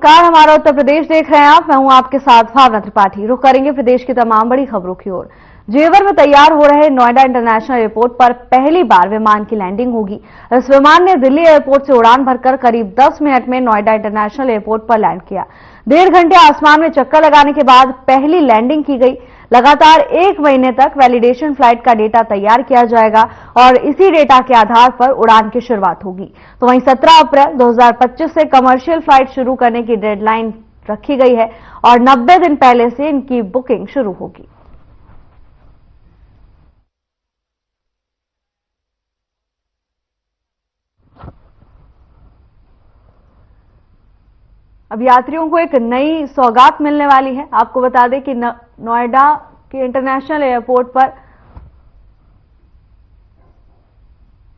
नमस्कार, हमारा उत्तर प्रदेश देख रहे हैं आप। मैं हूं आपके साथ भावना त्रिपाठी। रुक करेंगे प्रदेश की तमाम बड़ी खबरों की ओर। जेवर में तैयार हो रहे नोएडा इंटरनेशनल एयरपोर्ट पर पहली बार विमान की लैंडिंग होगी। इस विमान ने दिल्ली एयरपोर्ट से उड़ान भरकर करीब 10 मिनट में नोएडा इंटरनेशनल एयरपोर्ट पर लैंड किया। 1.5 घंटे आसमान में चक्कर लगाने के बाद पहली लैंडिंग की गई। लगातार 1 महीने तक वैलिडेशन फ्लाइट का डेटा तैयार किया जाएगा और इसी डेटा के आधार पर उड़ान की शुरुआत होगी। तो वहीं 17 अप्रैल 2025 से कमर्शियल फ्लाइट शुरू करने की डेडलाइन रखी गई है और 90 दिन पहले से इनकी बुकिंग शुरू होगी। अब यात्रियों को एक नई सौगात मिलने वाली है। आपको बता दें कि नोएडा के इंटरनेशनल एयरपोर्ट पर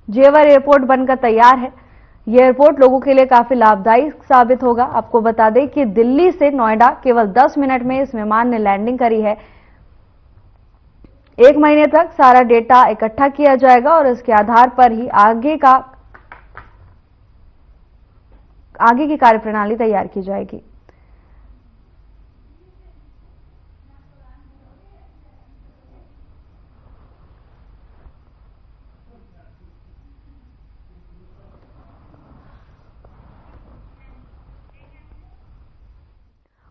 जेवर एयरपोर्ट बनकर तैयार है। यह एयरपोर्ट लोगों के लिए काफी लाभदायी साबित होगा। आपको बता दें कि दिल्ली से नोएडा केवल 10 मिनट में इस विमान ने लैंडिंग करी है। 1 महीने तक सारा डेटा इकट्ठा किया जाएगा और इसके आधार पर ही आगे की कार्यप्रणाली तैयार की जाएगी।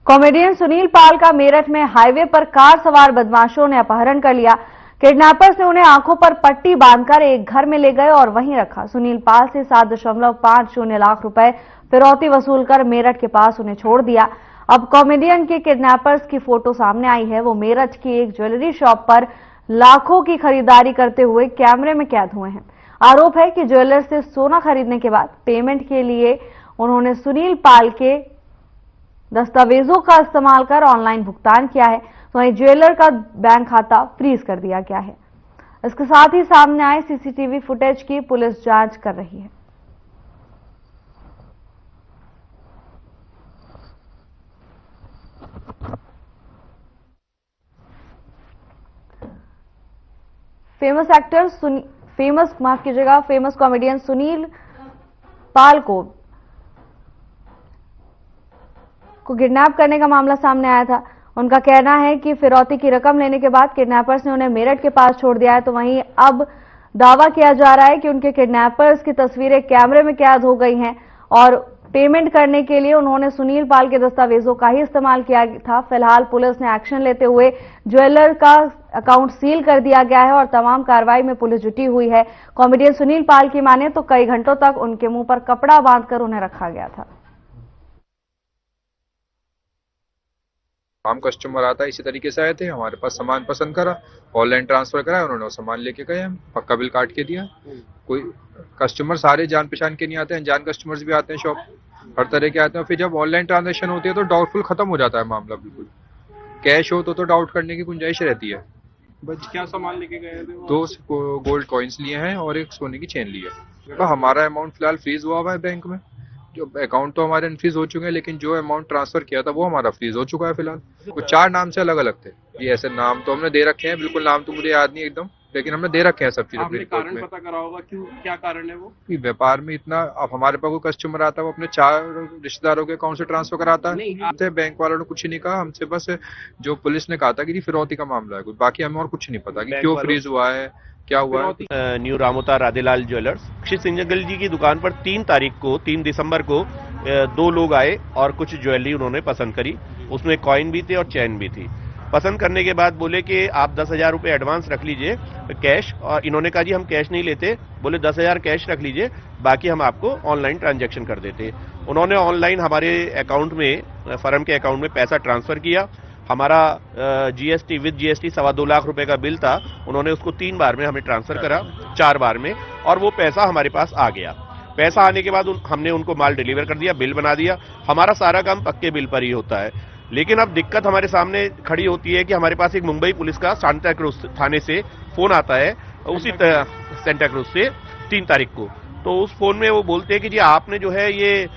कॉमेडियन सुनील पाल का मेरठ में हाईवे पर कार सवार बदमाशों ने अपहरण कर लिया। किडनैपर्स ने उन्हें आंखों पर पट्टी बांधकर एक घर में ले गए और वहीं रखा। सुनील पाल से 7.50 लाख रुपए फिरौती वसूलकर मेरठ के पास उन्हें छोड़ दिया। अब कॉमेडियन के किडनैपर्स की फोटो सामने आई है। वो मेरठ की एक ज्वेलरी शॉप पर लाखों की खरीदारी करते हुए कैमरे में कैद हुए हैं। आरोप है कि ज्वेलर से सोना खरीदने के बाद पेमेंट के लिए उन्होंने सुनील पाल के दस्तावेजों का इस्तेमाल कर ऑनलाइन भुगतान किया है। तो वहीं ज्वेलर का बैंक खाता फ्रीज कर दिया गया है। इसके साथ ही सामने आए सीसीटीवी फुटेज की पुलिस जांच कर रही है। फेमस कॉमेडियन सुनील पाल को किडनैप करने का मामला सामने आया था। उनका कहना है कि फिरौती की रकम लेने के बाद किडनैपर्स ने उन्हें मेरठ के पास छोड़ दिया है। तो वहीं अब दावा किया जा रहा है कि उनके किडनैपर्स की तस्वीरें कैमरे में कैद हो गई हैं और पेमेंट करने के लिए उन्होंने सुनील पाल के दस्तावेजों का ही इस्तेमाल किया था। फिलहाल पुलिस ने एक्शन लेते हुए ज्वेलर का अकाउंट सील कर दिया गया है और तमाम कार्रवाई में पुलिस जुटी हुई है। कॉमेडियन सुनील पाल की माने तो कई घंटों तक उनके मुंह पर कपड़ा बांधकर उन्हें रखा गया था। आम कस्टमर आता है, इसी तरीके से आए थे, हमारे पास सामान पसंद करा, ऑनलाइन ट्रांसफर कराया, उन्होंने वो सामान लेके गए, हम पक्का बिल काट के दिया। कोई कस्टमर सारे जान पहचान के नहीं आते हैं, जान कस्टमर्स भी आते हैं, शॉप हर तरह के आते हैं। फिर जब ऑनलाइन ट्रांजेक्शन होती है तो डाउटफुल खत्म हो जाता है मामला। बिल्कुल कैश हो तो डाउट करने की गुंजाइश रहती है। बस क्या सामान लेके गए थे? 2 गोल्ड कॉइन्स लिए हैं और एक सोने की चेन ली है। तो हमारा अमाउंट फिलहाल फ्रीज हुआ है बैंक में। जो अकाउंट तो हमारे अनफ्रीज हो चुके हैं, लेकिन जो अमाउंट ट्रांसफर किया था वो हमारा फ्रीज हो चुका है फिलहाल। कुछ 4 नाम से अलग अलग थे। ये ऐसे नाम तो हमने दे रखे हैं, बिल्कुल नाम तो मुझे याद नहीं एकदम, लेकिन हमने दे रखे हैं सब चीज अपनी रिपोर्ट में। पता करा होगा क्यों, क्या कारण है वो? कि व्यापार में इतना, अब हमारे पास कोई कस्टमर आता है वो अपने 4 रिश्तेदारों के अकाउंट से ट्रांसफर कराता है। बैंक वालों ने कुछ नहीं कहा हमसे, बस जो पुलिस ने कहा था कि फिरौती का मामला है कुछ, बाकी हमें और कुछ नहीं पता कि क्यों फ्रीज हुआ है, क्या हुआ है। न्यू रामोता राधेलाल ज्वेलर्स श्री सिंजगल जी की दुकान पर 3 दिसंबर को 2 लोग आए और कुछ ज्वेलरी उन्होंने पसंद करी। उसमें कॉइन भी थे और चैन भी थी। पसंद करने के बाद बोले कि आप 10,000 रुपये एडवांस रख लीजिए कैश, और इन्होंने कहा जी हम कैश नहीं लेते। बोले 10,000 कैश रख लीजिए, बाकी हम आपको ऑनलाइन ट्रांजैक्शन कर देते। उन्होंने ऑनलाइन हमारे अकाउंट में, फर्म के अकाउंट में पैसा ट्रांसफर किया। हमारा जीएसटी विद जीएसटी 2.25 लाख रुपए का बिल था, उन्होंने उसको 3 बार में हमें ट्रांसफर करा, 4 बार में, और वो पैसा हमारे पास आ गया। पैसा आने के बाद हमने उनको माल डिलीवर कर दिया, बिल बना दिया। हमारा सारा काम पक्के बिल पर ही होता है। लेकिन अब दिक्कत हमारे सामने खड़ी होती है कि हमारे पास एक मुंबई पुलिस का सांता क्रूज थाने से फोन आता है, उसी सेंटा क्रूज से 3 तारीख को। तो उस फोन में वो बोलते हैं कि जी आपने जो है ये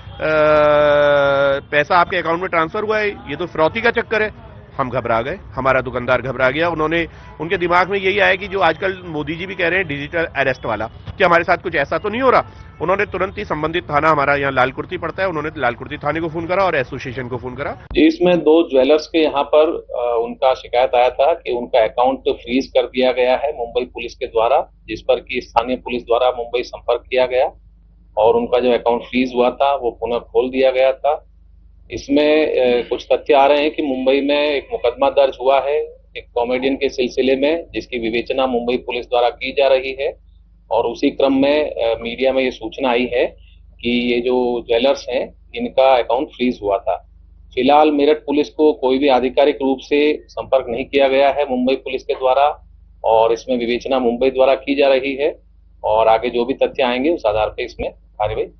पैसा आपके अकाउंट में ट्रांसफर हुआ है, ये तो फिरौती का चक्कर है। हम घबरा गए, हमारा दुकानदार घबरा गया। उनके दिमाग में यही आया कि जो आजकल मोदी जी भी कह रहे हैं डिजिटल अरेस्ट वाला, कि हमारे साथ कुछ ऐसा तो नहीं हो रहा। उन्होंने तुरंत ही संबंधित थाना, हमारा यहाँ लालकुर्ती पड़ता है, उन्होंने लालकुर्ती थाने को फोन करा और एसोसिएशन को फोन करा। इसमें 2 ज्वेलर्स के यहाँ पर उनका शिकायत आया था कि उनका अकाउंट फ्रीज कर दिया गया है मुंबई पुलिस के द्वारा, जिस पर कि स्थानीय पुलिस द्वारा मुंबई संपर्क किया गया और उनका जो अकाउंट फ्रीज हुआ था वो पुनः खोल दिया गया था। इसमें कुछ तथ्य आ रहे हैं कि मुंबई में एक मुकदमा दर्ज हुआ है एक कॉमेडियन के सिलसिले में, जिसकी विवेचना मुंबई पुलिस द्वारा की जा रही है और उसी क्रम में मीडिया में ये सूचना आई है कि ये जो ज्वेलर्स हैं इनका अकाउंट फ्रीज हुआ था। फिलहाल मेरठ पुलिस को कोई भी आधिकारिक रूप से संपर्क नहीं किया गया है मुंबई पुलिस के द्वारा और इसमें विवेचना मुंबई द्वारा की जा रही है और आगे जो भी तथ्य आएंगे उस आधार पर इसमें कार्रवाई।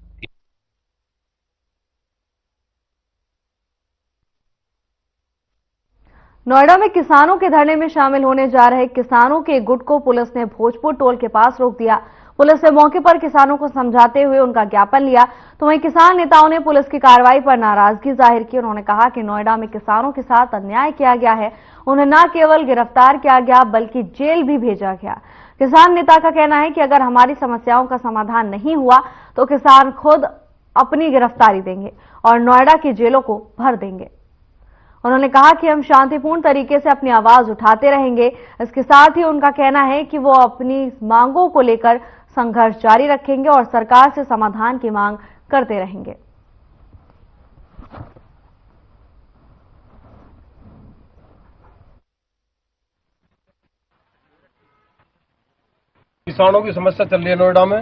नोएडा में किसानों के धरने में शामिल होने जा रहे किसानों के गुट को पुलिस ने भोजपुर टोल के पास रोक दिया। पुलिस ने मौके पर किसानों को समझाते हुए उनका ज्ञापन लिया, तो वहीं किसान नेताओं ने पुलिस की कार्रवाई पर नाराजगी जाहिर की। उन्होंने कहा कि नोएडा में किसानों के साथ अन्याय किया गया है, उन्हें न केवल गिरफ्तार किया गया बल्कि जेल भी भेजा गया। किसान नेता का कहना है कि अगर हमारी समस्याओं का समाधान नहीं हुआ तो किसान खुद अपनी गिरफ्तारी देंगे और नोएडा की जेलों को भर देंगे। उन्होंने कहा कि हम शांतिपूर्ण तरीके से अपनी आवाज उठाते रहेंगे। इसके साथ ही उनका कहना है कि वो अपनी मांगों को लेकर संघर्ष जारी रखेंगे और सरकार से समाधान की मांग करते रहेंगे। किसानों की समस्या चल रही है नोएडा में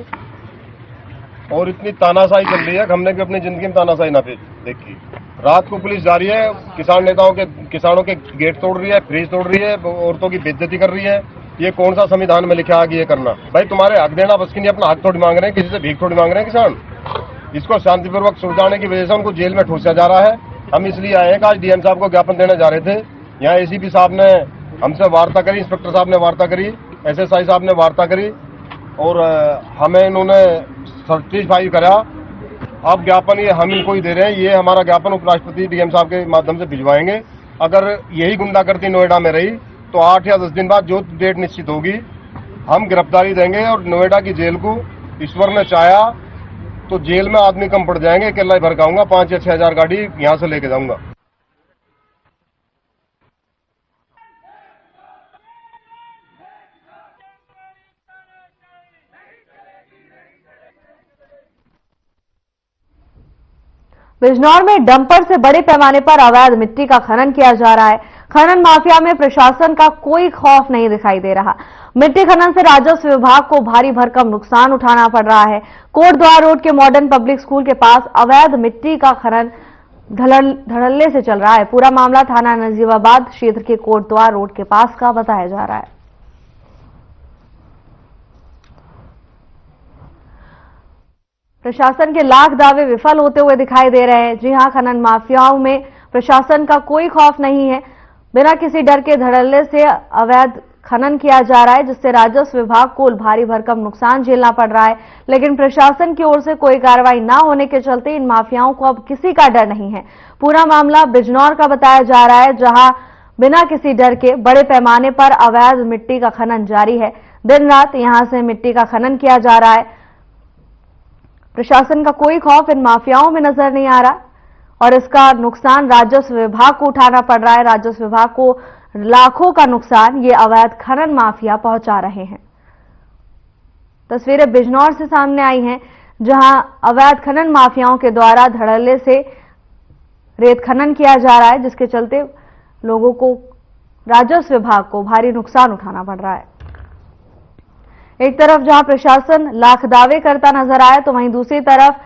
और इतनी तानाशाही चल रही है कि हमने भी अपनी जिंदगी में तानाशाही ना देखी। रात को पुलिस जा रही है, किसानों के गेट तोड़ रही है, फ्रिज तोड़ रही है, औरतों की बेइज्जती कर रही है। ये कौन सा संविधान में लिखा है कि ये करना? भाई तुम्हारे हक देना बस की नहीं, अपना हक थोड़ी मांग रहे हैं, किसी से भीख थोड़ी मांग रहे हैं किसान। इसको शांतिपूर्वक सुलझाने की वजह से उनको जेल में ठूसा जा रहा है। हम इसलिए आए हैं कि आज डीएम साहब को ज्ञापन देने जा रहे थे। यहाँ एसीपी साहब ने हमसे वार्ता करी, इंस्पेक्टर साहब ने वार्ता करी, एसएसआई साहब ने वार्ता करी और हमें इन्होंने सर्टिफाई करा। अब ज्ञापन ये हम इनको ही दे रहे हैं। ये हमारा ज्ञापन उपराष्ट्रपति डीएम साहब के माध्यम से भिजवाएंगे। अगर यही गुंडागर्दी नोएडा में रही तो 8 या 10 दिन बाद जो डेट निश्चित होगी हम गिरफ्तारी देंगे और नोएडा की जेल को ईश्वर ने चाहा तो जेल में आदमी कम पड़ जाएंगे। अकेला भर खाऊंगा, 5 या 6 हजार गाड़ी यहां से लेके जाऊंगा। बिजनौर में डंपर से बड़े पैमाने पर अवैध मिट्टी का खनन किया जा रहा है। खनन माफिया में प्रशासन का कोई खौफ नहीं दिखाई दे रहा। मिट्टी खनन से राजस्व विभाग को भारी भरकम नुकसान उठाना पड़ रहा है। कोटद्वार रोड के मॉडर्न पब्लिक स्कूल के पास अवैध मिट्टी का खनन धड़ल्ले से चल रहा है। पूरा मामला थाना नजीबाबाद क्षेत्र के कोटद्वार रोड के पास का बताया जा रहा है। प्रशासन के लाख दावे विफल होते हुए दिखाई दे रहे हैं। जी हां, खनन माफियाओं में प्रशासन का कोई खौफ नहीं है। बिना किसी डर के धड़ल्ले से अवैध खनन किया जा रहा है, जिससे राजस्व विभाग को भारी भरकम नुकसान झेलना पड़ रहा है। लेकिन प्रशासन की ओर से कोई कार्रवाई न होने के चलते इन माफियाओं को अब किसी का डर नहीं है। पूरा मामला बिजनौर का बताया जा रहा है, जहां बिना किसी डर के बड़े पैमाने पर अवैध मिट्टी का खनन जारी है। दिन रात यहां से मिट्टी का खनन किया जा रहा है। प्रशासन का कोई खौफ इन माफियाओं में नजर नहीं आ रहा और इसका नुकसान राजस्व विभाग को उठाना पड़ रहा है। राजस्व विभाग को लाखों का नुकसान ये अवैध खनन माफिया पहुंचा रहे हैं। तस्वीरें बिजनौर से सामने आई हैं, जहां अवैध खनन माफियाओं के द्वारा धड़ल्ले से रेत खनन किया जा रहा है, जिसके चलते लोगों को, राजस्व विभाग को भारी नुकसान उठाना पड़ रहा है। एक तरफ जहां प्रशासन लाख दावे करता नजर आए, तो वहीं दूसरी तरफ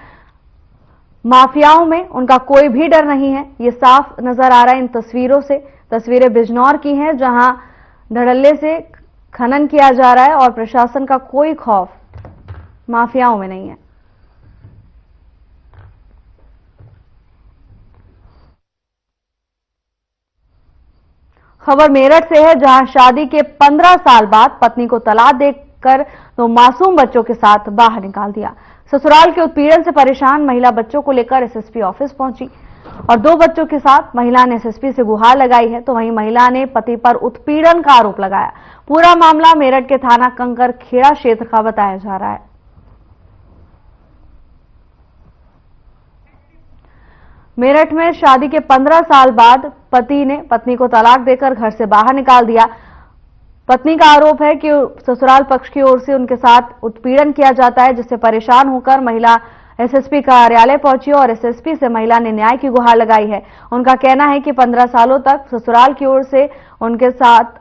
माफियाओं में उनका कोई भी डर नहीं है। ये साफ नजर आ रहा है इन तस्वीरों से। तस्वीरें बिजनौर की हैं, जहां धड़ल्ले से खनन किया जा रहा है और प्रशासन का कोई खौफ माफियाओं में नहीं है। खबर मेरठ से है, जहां शादी के 15 साल बाद पत्नी को तलाक देकर 2 मासूम बच्चों के साथ बाहर निकाल दिया। ससुराल के उत्पीड़न से परेशान महिला बच्चों को लेकर एसएसपी ऑफिस पहुंची। और 2 बच्चों के साथ महिला ने एसएसपी से गुहार लगाई है, तो वहीं महिला ने पति पर उत्पीड़न का आरोप लगाया। पूरा मामला मेरठ के थाना कंकर खेड़ा क्षेत्र का बताया जा रहा है। मेरठ में शादी के 15 साल बाद पति ने पत्नी को तलाक देकर घर से बाहर निकाल दिया। पत्नी का आरोप है कि ससुराल पक्ष की ओर से उनके साथ उत्पीड़न किया जाता है, जिससे परेशान होकर महिला एसएसपी कार्यालय पहुंची और एसएसपी से महिला ने न्याय की गुहार लगाई है। उनका कहना है कि 15 सालों तक ससुराल की ओर से उनके साथ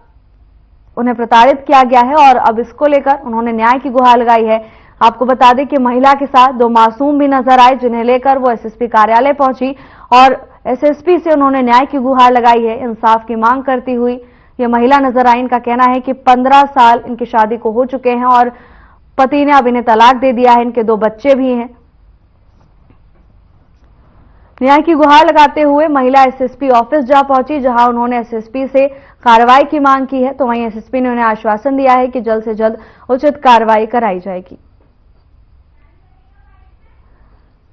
उन्हें प्रताड़ित किया गया है और अब इसको लेकर उन्होंने न्याय की गुहार लगाई है। आपको बता दें कि महिला के साथ 2 मासूम भी नजर आए, जिन्हें लेकर वो एसएसपी कार्यालय पहुंची और एसएसपी से उन्होंने न्याय की गुहार लगाई है। इंसाफ की मांग करती हुई ये महिला नजर आई। इनका कहना है कि 15 साल इनकी शादी को हो चुके हैं और पति ने अब इन्हें तलाक दे दिया है। इनके 2 बच्चे भी हैं। न्याय की गुहार लगाते हुए महिला एसएसपी ऑफिस जा पहुंची, जहां उन्होंने एसएसपी से कार्रवाई की मांग की है, तो वहीं एसएसपी ने उन्हें आश्वासन दिया है कि जल्द से जल्द उचित कार्रवाई कराई जाएगी।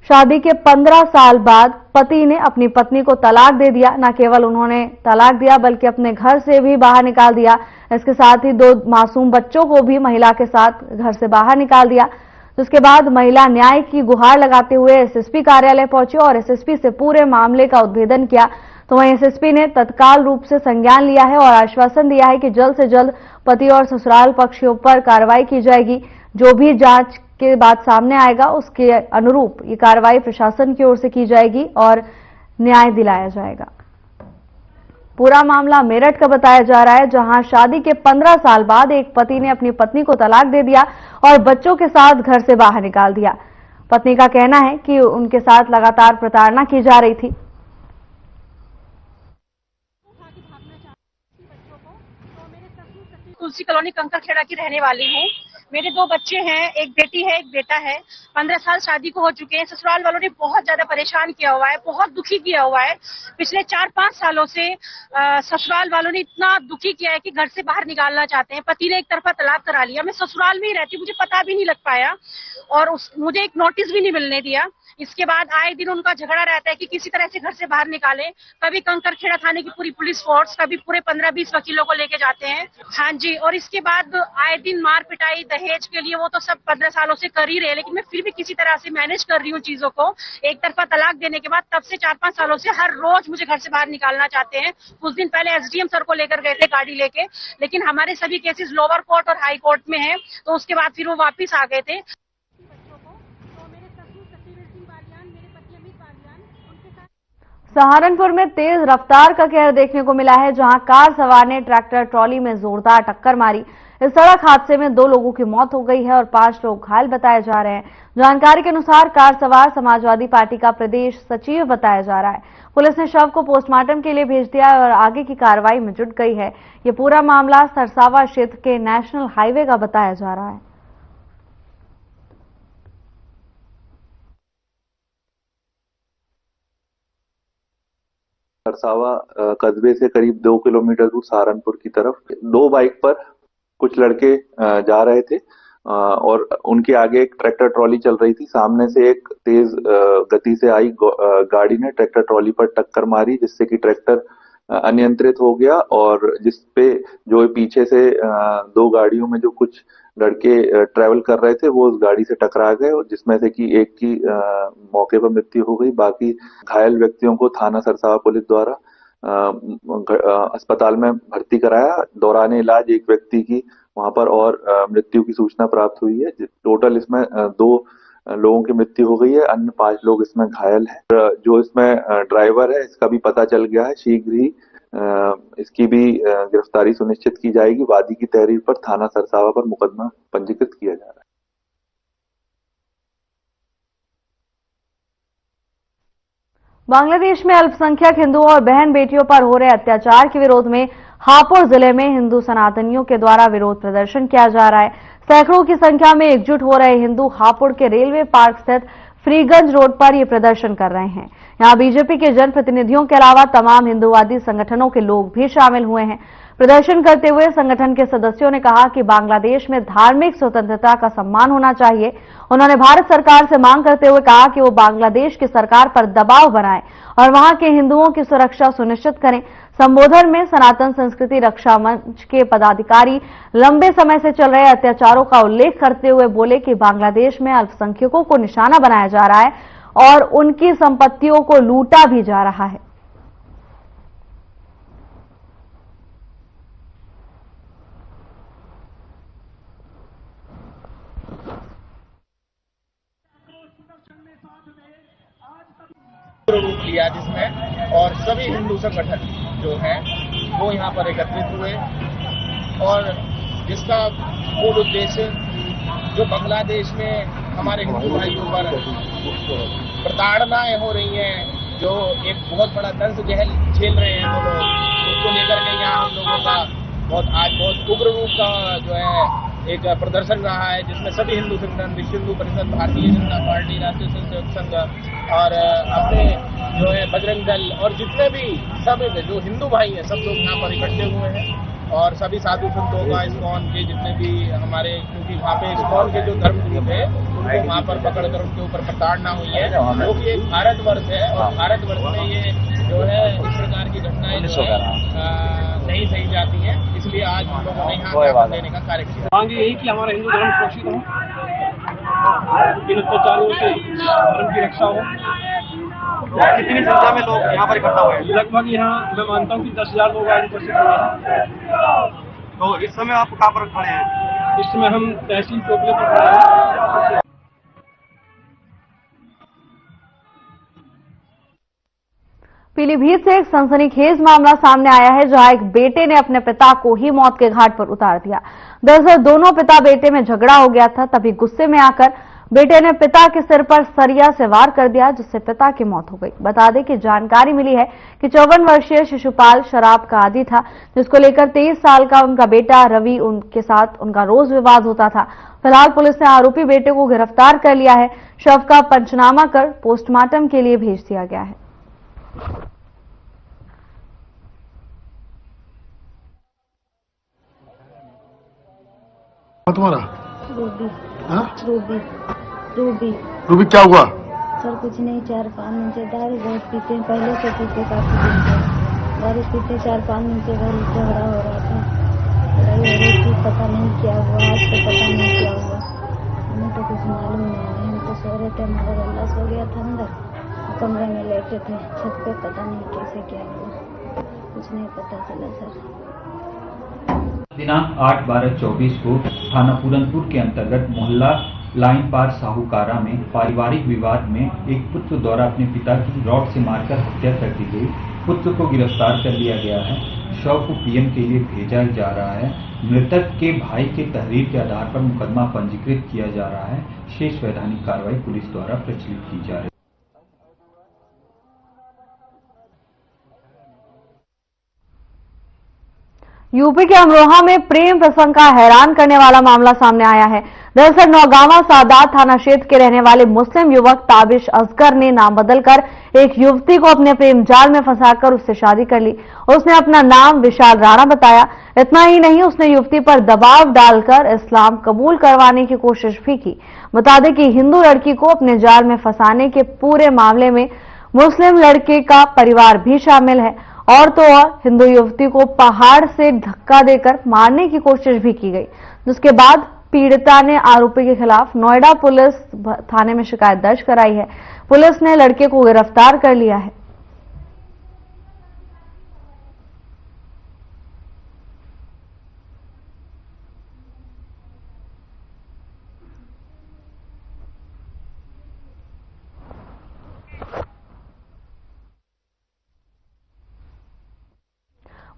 शादी के 15 साल बाद पति ने अपनी पत्नी को तलाक दे दिया। न केवल उन्होंने तलाक दिया बल्कि अपने घर से भी बाहर निकाल दिया। इसके साथ ही 2 मासूम बच्चों को भी महिला के साथ घर से बाहर निकाल दिया। जिसके बाद महिला न्याय की गुहार लगाते हुए एसएसपी कार्यालय पहुंची और एसएसपी से पूरे मामले का उद्भेदन किया। तो वहीं एसएसपी ने तत्काल रूप से संज्ञान लिया है और आश्वासन दिया है कि जल्द से जल्द पति और ससुराल पक्ष के ऊपर कार्रवाई की जाएगी। जो भी जांच के बाद सामने आएगा उसके अनुरूप ये कार्रवाई प्रशासन की ओर से की जाएगी और न्याय दिलाया जाएगा। पूरा मामला मेरठ का बताया जा रहा है, जहां शादी के 15 साल बाद एक पति ने अपनी पत्नी को तलाक दे दिया और बच्चों के साथ घर से बाहर निकाल दिया। पत्नी का कहना है कि उनके साथ लगातार प्रताड़ना की जा रही थी। तुलसी कॉलोनी कंकर खेड़ा की रहने वाली हूँ। मेरे 2 बच्चे हैं, एक बेटी है, एक बेटा है। 15 साल शादी को हो चुके हैं। ससुराल वालों ने बहुत ज्यादा परेशान किया हुआ है, बहुत दुखी किया हुआ है। पिछले 4-5 सालों से ससुराल वालों ने इतना दुखी किया है कि घर से बाहर निकालना चाहते हैं। पति ने एक तरफा तलाक करा लिया। मैं ससुराल में ही रहती, मुझे पता भी नहीं लग पाया और मुझे एक नोटिस भी नहीं मिलने दिया। इसके बाद आए दिन उनका झगड़ा रहता है कि किसी तरह से घर से बाहर निकाले। कभी कंकर खेड़ा थाने की पूरी पुलिस फोर्स, कभी पूरे 15-20 वकीलों को लेके जाते हैं। हाँ जी, और इसके बाद आए दिन मार पिटाई, दहेज के लिए वो तो सब 15 सालों से कर ही रहे, लेकिन मैं फिर भी किसी तरह से मैनेज कर रही हूँ चीजों को। एक तरफा तलाक देने के बाद तब से 4-5 सालों से हर रोज मुझे घर से बाहर निकालना चाहते हैं। कुछ दिन पहले एसडीएम सर को लेकर गए थे गाड़ी लेके, लेकिन हमारे सभी केसेस लोअर कोर्ट और हाई कोर्ट में है, तो उसके बाद फिर वो वापिस आ गए थे। सहारनपुर में तेज रफ्तार का कहर देखने को मिला है, जहां कार सवार ने ट्रैक्टर ट्रॉली में जोरदार टक्कर मारी। इस सड़क हादसे में 2 लोगों की मौत हो गई है और 5 लोग घायल बताए जा रहे हैं। जानकारी के अनुसार कार सवार समाजवादी पार्टी का प्रदेश सचिव बताया जा रहा है। पुलिस ने शव को पोस्टमार्टम के लिए भेज दिया और आगे की कार्रवाई में जुट गई है। ये पूरा मामला सरसावा क्षेत्र के नेशनल हाईवे का बताया जा रहा है। सरसावा कस्बे से करीब 2 किलोमीटर दूर सहारनपुर की तरफ 2 बाइक पर कुछ लड़के जा रहे थे और उनके आगे एक ट्रैक्टर ट्रॉली चल रही थी। सामने से एक तेज गति से आई गाड़ी ने ट्रैक्टर ट्रॉली पर टक्कर मारी, जिससे कि ट्रैक्टर अनियंत्रित हो गया और जिसपे जो पीछे से 2 गाड़ियों में जो कुछ लड़के ट्रेवल कर रहे थे वो उस गाड़ी से टकरा गए और जिसमें से कि एक की मौके पर मृत्यु हो गई। बाकी घायल व्यक्तियों को थाना सरसावा पुलिस द्वारा अस्पताल में भर्ती कराया। दौरान इलाज एक व्यक्ति की वहां पर और मृत्यु की सूचना प्राप्त हुई है। टोटल इसमें 2 लोगों की मृत्यु हो गई है, अन्य 5 लोग इसमें घायल हैं। जो इसमें ड्राइवर है इसका भी पता चल गया है, शीघ्र ही इसकी भी गिरफ्तारी सुनिश्चित की जाएगी। वादी की तहरीर पर थाना सरसावा पर मुकदमा पंजीकृत किया जा रहा है। बांग्लादेश में अल्पसंख्यक हिंदुओं और बहन बेटियों पर हो रहे अत्याचार के विरोध में हापुड़ जिले में हिंदू सनातनियों के द्वारा विरोध प्रदर्शन किया जा रहा है। सैकड़ों की संख्या में एकजुट हो रहे हिंदू हापुड़ के रेलवे पार्क स्थित फ्रीगंज रोड पर ये प्रदर्शन कर रहे हैं। यहां बीजेपी के जनप्रतिनिधियों के अलावा तमाम हिंदूवादी संगठनों के लोग भी शामिल हुए हैं। प्रदर्शन करते हुए संगठन के सदस्यों ने कहा कि बांग्लादेश में धार्मिक स्वतंत्रता का सम्मान होना चाहिए। उन्होंने भारत सरकार से मांग करते हुए कहा कि वो बांग्लादेश की सरकार पर दबाव बनाए और वहां के हिंदुओं की सुरक्षा सुनिश्चित करें। संबोधन में सनातन संस्कृति रक्षा मंच के पदाधिकारी लंबे समय से चल रहे अत्याचारों का उल्लेख करते हुए बोले कि बांग्लादेश में अल्पसंख्यकों को निशाना बनाया जा रहा है और उनकी संपत्तियों को लूटा भी जा रहा है। रूप लिया जिसमें और सभी हिंदू संगठन जो है वो यहाँ पर एकत्रित हुए और जिसका मूल उद्देश्य जो बांग्लादेश में हमारे हिंदू भाइयों पर प्रताड़नाएं हो रही हैं, जो एक बहुत बड़ा दंश झेल रहे हैं वो लोग, उसको लेकर के यहाँ हम लोगों का बहुत उग्र रूप का जो है एक प्रदर्शन रहा है, जिसमें सभी हिंदू संगठन, विश्व हिंदू परिषद, भारतीय जनता पार्टी, राष्ट्रीय स्वयंसेवक संघ और अपने जो है बजरंग दल और जितने भी सब जो हिंदू भाई हैं सब लोग यहाँ पर इकट्ठे हुए हैं और सभी साधु संतों का इस्कॉन के जितने भी हमारे, क्योंकि वहाँ पे इस्कॉन के जो धर्म गुरु थे उनको वहाँ पर पकड़कर उनके ऊपर प्रताड़ना हुई है, वो कि एक भारतवर्ष है और भारतवर्ष में ये जो है इस प्रकार की घटनाएं जो है नहीं सही जाती है। इसलिए आज हम लोगों ने यहाँ ज्ञापन देने का कार्य किया। मांग यही कि हमारा हिंदू धर्म सुरक्षित हो, इन अत्याचारों से धर्म की रक्षा हो। कितनी संख्या में लोग यहाँ पर इकट्ठा हुए? लगभग यहाँ मैं मानता हूँ कि 10,000 लोग आज उपस्थित हुए हैं। तो इस समय आप कहाँ पर खड़े हैं? इस समय हम तहसील चौकी पर खड़े हैं। पीलीभीत से एक सनसनीखेज मामला सामने आया है, जहां एक बेटे ने अपने पिता को ही मौत के घाट पर उतार दिया। दरअसल दोनों पिता बेटे में झगड़ा हो गया था, तभी गुस्से में आकर बेटे ने पिता के सिर पर सरिया से वार कर दिया, जिससे पिता की मौत हो गई। बता दें कि जानकारी मिली है कि 54 वर्षीय शिशुपाल शराब का आदी था, जिसको लेकर 23 साल का उनका बेटा रवि उनके साथ उनका रोज विवाद होता था। फिलहाल पुलिस ने आरोपी बेटे को गिरफ्तार कर लिया है। शव का पंचनामा कर पोस्टमार्टम के लिए भेज दिया गया है। तुम्हारा रूबी। हाँ? रूबी रूबी क्या हुआ? सर कुछ नहीं, 4-5 दिन से दारू बहुत पीते हैं, पहले से पीते काफी दिन से दारू पीते, 4-5 दिन से घर झगड़ा हो रहा था, लड़ाई हो रही थी। पता नहीं क्या हुआ, आज तो पता नहीं क्या हुआ, हमें तो कुछ मालूम नहीं है। हम तो सो रहे थे, हमारा गल्ला सो गया था अंदर, कमरे में लेटे थे छत पे, पता नहीं कैसे क्या हुआ, कुछ नहीं पता चला सर। दिनांक 8/12/24 को थाना पूरनपुर के अंतर्गत मोहल्ला लाइन पार साहूकारा में पारिवारिक विवाद में एक पुत्र द्वारा अपने पिता की रॉड से मारकर हत्या कर दी गई। पुत्र को गिरफ्तार कर लिया गया है। शव को पीएम के लिए भेजा जा रहा है। मृतक के भाई के तहरीर के आधार पर मुकदमा पंजीकृत किया जा रहा है। शेष वैधानिक कार्रवाई पुलिस द्वारा प्रचलित की जा रही है। यूपी के अमरोहा में प्रेम प्रसंग का हैरान करने वाला मामला सामने आया है। दरअसल नौगावा सादात थाना क्षेत्र के रहने वाले मुस्लिम युवक ताबिश असगर ने नाम बदलकर एक युवती को अपने प्रेम जाल में फंसाकर उससे शादी कर ली। उसने अपना नाम विशाल राणा बताया। इतना ही नहीं, उसने युवती पर दबाव डालकर इस्लाम कबूल करवाने की कोशिश भी की। बता दें कि हिंदू लड़की को अपने जाल में फंसाने के पूरे मामले में मुस्लिम लड़के का परिवार भी शामिल है। और तो और हिंदू युवती को पहाड़ से धक्का देकर मारने की कोशिश भी की गई, जिसके बाद पीड़िता ने आरोपी के खिलाफ नोएडा पुलिस थाने में शिकायत दर्ज कराई है। पुलिस ने लड़के को गिरफ्तार कर लिया है।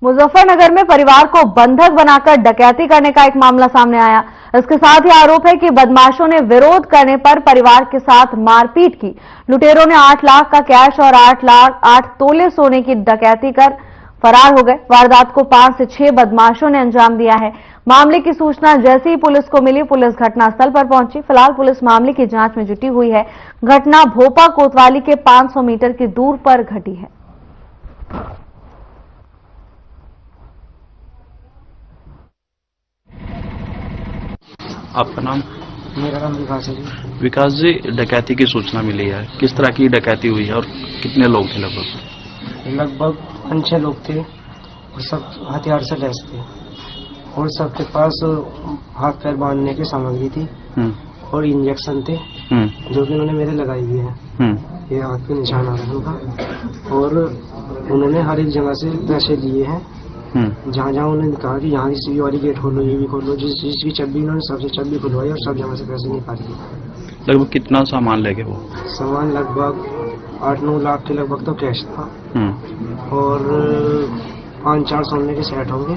मुजफ्फरनगर में परिवार को बंधक बनाकर डकैती करने का एक मामला सामने आया। इसके साथ ही आरोप है कि बदमाशों ने विरोध करने पर परिवार के साथ मारपीट की। लुटेरों ने 8 लाख का कैश और 8 तोले सोने की डकैती कर फरार हो गए। वारदात को 5 से 6 बदमाशों ने अंजाम दिया है। मामले की सूचना जैसे ही पुलिस को मिली, पुलिस घटनास्थल पर पहुंची। फिलहाल पुलिस मामले की जांच में जुटी हुई है। घटना भोपा कोतवाली के 500 मीटर की दूर पर घटी है। आपका नाम? मेरा नाम विकास है जी। विकास जी, डकैती की सूचना मिली है, किस तरह की डकैती हुई है और कितने लोग थे? लगभग 5-6 लोग थे और सब हथियार से लैस थे और सबके पास हाथ पैर बांधने की सामग्री थी और इंजेक्शन थे जो कि उन्होंने मेरे लगाई हुई है। ये आँख पे निशान आ रहा है उनका और उन्होंने हर एक जगह से पैसे लिए हैं। जहाँ जहाँ उन्होंने कहा कि यहाँ इसी वाली गेट खोलो, ये भी खोलो, जिस चीज की चाबी उन्होंने सबसे चाबी खुलवाई और सब जगह से पैसे निकाल लिए। लगभग कितना सामान लेके वो? सामान लगभग 8-9 लाख के लगभग तो कैश था और 5-4 सोने के सेट होंगे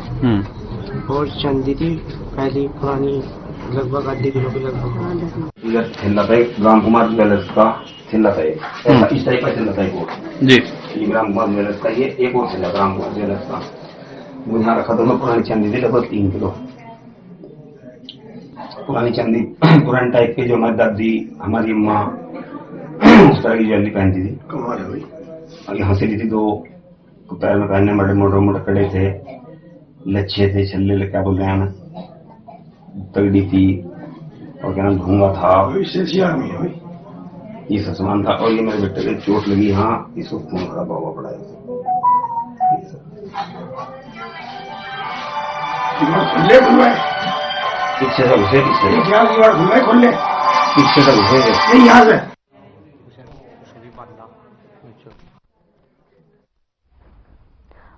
और चांदी थी पहली पुरानी लगभग आधे किलो के लगभग। इधर ठेला था एक राम कुमार ज्वेलर्स का ठेला था, इस टाइप का ठेला था एक और जी। ये राम कुमार ज्वेलर्स का, ये एक और ठेला राम कुमार ज्वेलर्स का। वो यहाँ रखा दोनों पुरानी चांदी थी लगभग 3 किलो पुरानी चांदी, पुरानी टाइप के जो हमारी दादी हमारी अम्मा उस तरह की ज्वेलरी पहनती थी। और यहाँ से ली थी 2 पैर में पहनने मोटे कड़े थे, लच्छे थे, छल्ले क्या बोल रहे हैं ना, तगड़ी थी और क्या नाम घूंगा था, ये सब सामान था। और ये मेरे बेटे के चोट लगी यहाँ, इसको खून खराब हुआ पड़ा है। पीछे से घुसे, पीछे से घुसे यहाँ से।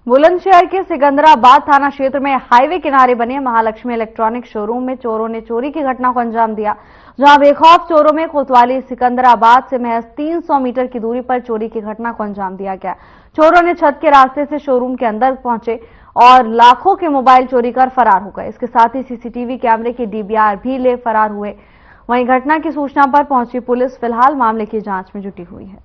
बुलंदशहर के सिकंदराबाद थाना क्षेत्र में हाईवे किनारे बने महालक्ष्मी इलेक्ट्रॉनिक शोरूम में चोरों ने चोरी की घटना को अंजाम दिया, जहां बेखौफ चोरों में कोतवाली सिकंदराबाद से महज 300 मीटर की दूरी पर चोरी की घटना को अंजाम दिया गया। चोरों ने छत के रास्ते से शोरूम के अंदर पहुंचे और लाखों के मोबाइल चोरी कर फरार हो गए। इसके साथ ही सीसीटीवी कैमरे की डीवीआर भी ले फरार हुए। वहीं घटना की सूचना पर पहुंची पुलिस फिलहाल मामले की जांच में जुटी हुई है।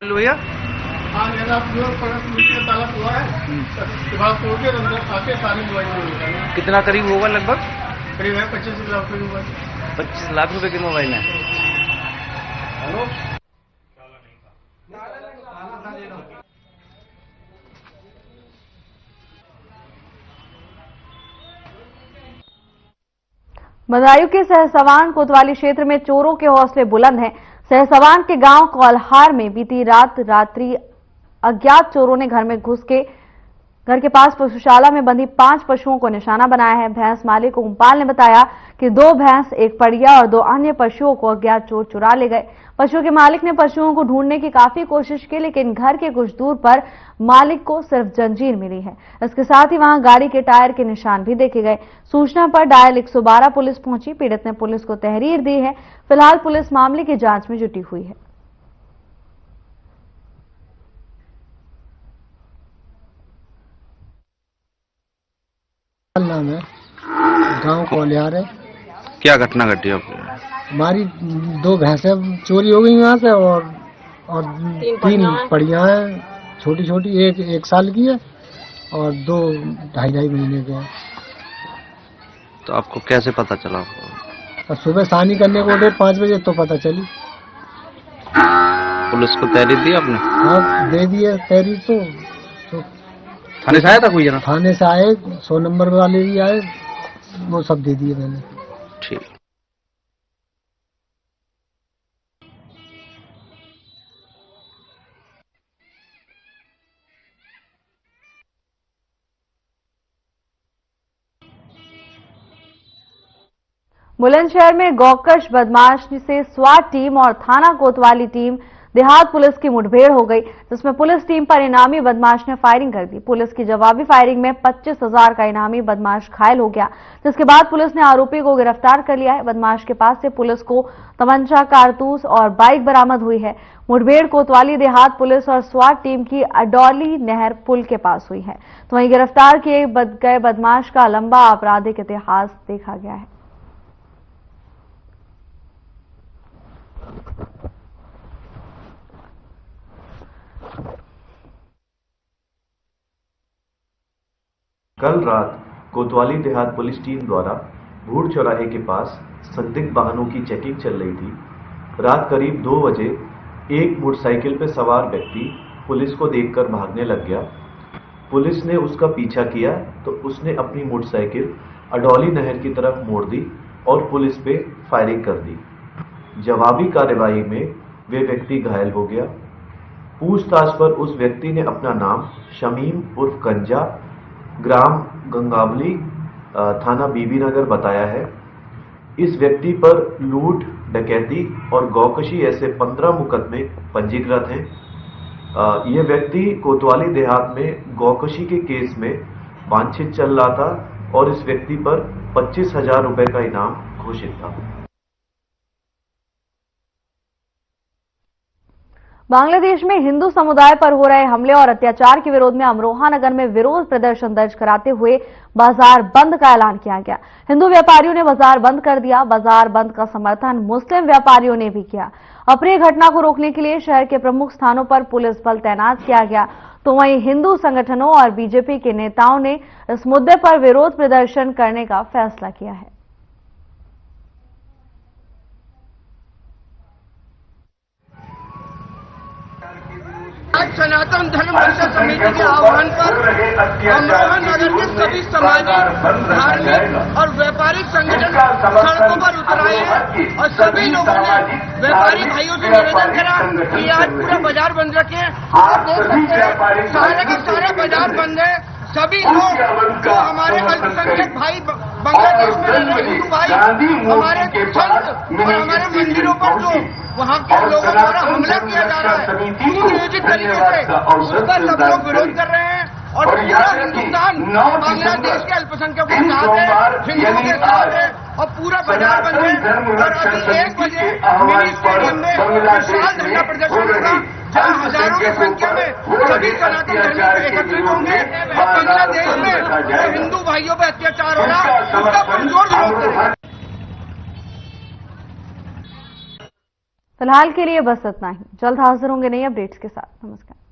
भैया कितना करीब होगा? लगभग करीब है 25 लाख रुपए मोबाइल। 25 लाख रुपए के मोबाइल है। हेलो, बदायूं के सहसवान कोतवाली क्षेत्र में चोरों के हौसले बुलंद हैं। सहसवान के गांव कौलहार में बीती रात्रि अज्ञात चोरों ने घर में घुस के घर के पास पशुशाला में बंधी 5 पशुओं को निशाना बनाया है। भैंस मालिक ओमपाल ने बताया कि 2 भैंस, 1 पड़िया और 2 अन्य पशुओं को अज्ञात चोर चुरा ले गए। पशुओं के मालिक ने पशुओं को ढूंढने की काफी कोशिश की, लेकिन घर के कुछ दूर पर मालिक को सिर्फ जंजीर मिली है। इसके साथ ही वहां गाड़ी के टायर के निशान भी देखे गए। सूचना पर डायल 112 पुलिस पहुंची। पीड़ित ने पुलिस को तहरीर दी है। फिलहाल पुलिस मामले की जांच में जुटी हुई है। नाम है, गांव कौलियार है। क्या घटना घटी है? हमारी 2 भैंसें चोरी हो गई यहाँ से और 3 पड़ियाँ हैं छोटी छोटी, एक 1 साल की है और 2 ढाई महीने के हैं। तो आपको कैसे पता चला? और सुबह सानी करने को उठे 5 बजे तो पता चली। पुलिस को तहरीर दी आपने? हाँ, दे दिए तहरीर। तो थाने से आया था कोई? थाने से आए, 100 नंबर वाले भी आए, वो सब दे दिए मैंने। ठीक। बुलंदशहर में गौकश बदमाशी से स्वाट टीम और थाना कोतवाली टीम देहात पुलिस की मुठभेड़ हो गई, जिसमें पुलिस टीम पर इनामी बदमाश ने फायरिंग कर दी। पुलिस की जवाबी फायरिंग में 25,000 का इनामी बदमाश घायल हो गया, जिसके बाद पुलिस ने आरोपी को गिरफ्तार कर लिया है। बदमाश के पास से पुलिस को तमंचा, कारतूस और बाइक बरामद हुई है। मुठभेड़ कोतवाली देहात पुलिस और स्वाट टीम की अडौली नहर पुल के पास हुई है। तो वहीं गिरफ्तार किए गए बदमाश का लंबा आपराधिक इतिहास देखा गया है। कल रात कोतवाली देहात पुलिस टीम द्वारा भूड़ चौराहे के पास संदिग्ध वाहनों की चेकिंग चल रही थी। रात करीब 2 बजे एक मोटरसाइकिल पर सवार व्यक्ति पुलिस को देखकर भागने लग गया। पुलिस ने उसका पीछा किया तो उसने अपनी मोटरसाइकिल अडौली नहर की तरफ मोड़ दी और पुलिस पे फायरिंग कर दी। जवाबी कार्रवाई में वे व्यक्ति घायल हो गया। पूछताछ पर उस व्यक्ति ने अपना नाम शमीम उर्फ गंजा, ग्राम गंगावली, थाना बीबीनगर बताया है। इस व्यक्ति पर लूट, डकैती और गौकशी ऐसे 15 मुकदमे पंजीकृत हैं। यह व्यक्ति कोतवाली देहात में गौकशी के केस में वांछित चल रहा था और इस व्यक्ति पर 25,000 रुपए का इनाम घोषित था। बांग्लादेश में हिंदू समुदाय पर हो रहे हमले और अत्याचार के विरोध में अमरोहा नगर में विरोध प्रदर्शन दर्ज कराते हुए बाजार बंद का ऐलान किया गया। हिंदू व्यापारियों ने बाजार बंद कर दिया। बाजार बंद का समर्थन मुस्लिम व्यापारियों ने भी किया। अप्रिय घटना को रोकने के लिए शहर के प्रमुख स्थानों पर पुलिस बल तैनात किया गया। तो वहीं हिंदू संगठनों और बीजेपी के नेताओं ने इस मुद्दे पर विरोध प्रदर्शन करने का फैसला किया है। आज सनातन धर्म रक्षा समिति के आह्वान पर अमरोहा नगर के सभी सामाजिक, धार्मिक और व्यापारिक संगठन सड़कों पर उतर आए हैं और सभी लोगों ने व्यापारी भाइयों से निवेदन करा कि आज पूरा बाजार बंद रखें। आप देख सकते हैं सारे का सारा बाजार बंद है। सभी लोग जो हमारे अल्पसंख्यक भाई बांग्लादेश में रह रहे हिंदू भाई, हमारे संत और हमारे मंदिरों पर जो वहाँ के लोगों द्वारा हमला किया जा रहा है सुनियोजित तरीके से, उसका सब लोग विरोध कर रहे हैं। और पूरा हिंदुस्तान बांग्लादेश के अल्पसंख्यकों के साथ है, हिंदुओं के साथ है और पूरा बाजार बंद है। और अभी 1 बजे मिनी स्टेडियम में विशाल धरना प्रदर्शन होगा जहाँ हजारों की संख्या में सभी सनातन धर्मी एकत्रित होंगे और बांग्लादेश में जो हिंदू भाइयों पर अत्याचार हो रहा उसका पुरजोर विरोध करेंगे। फिलहाल के लिए बस इतना ही। जल्द हाजिर होंगे नई अपडेट्स के साथ। नमस्कार।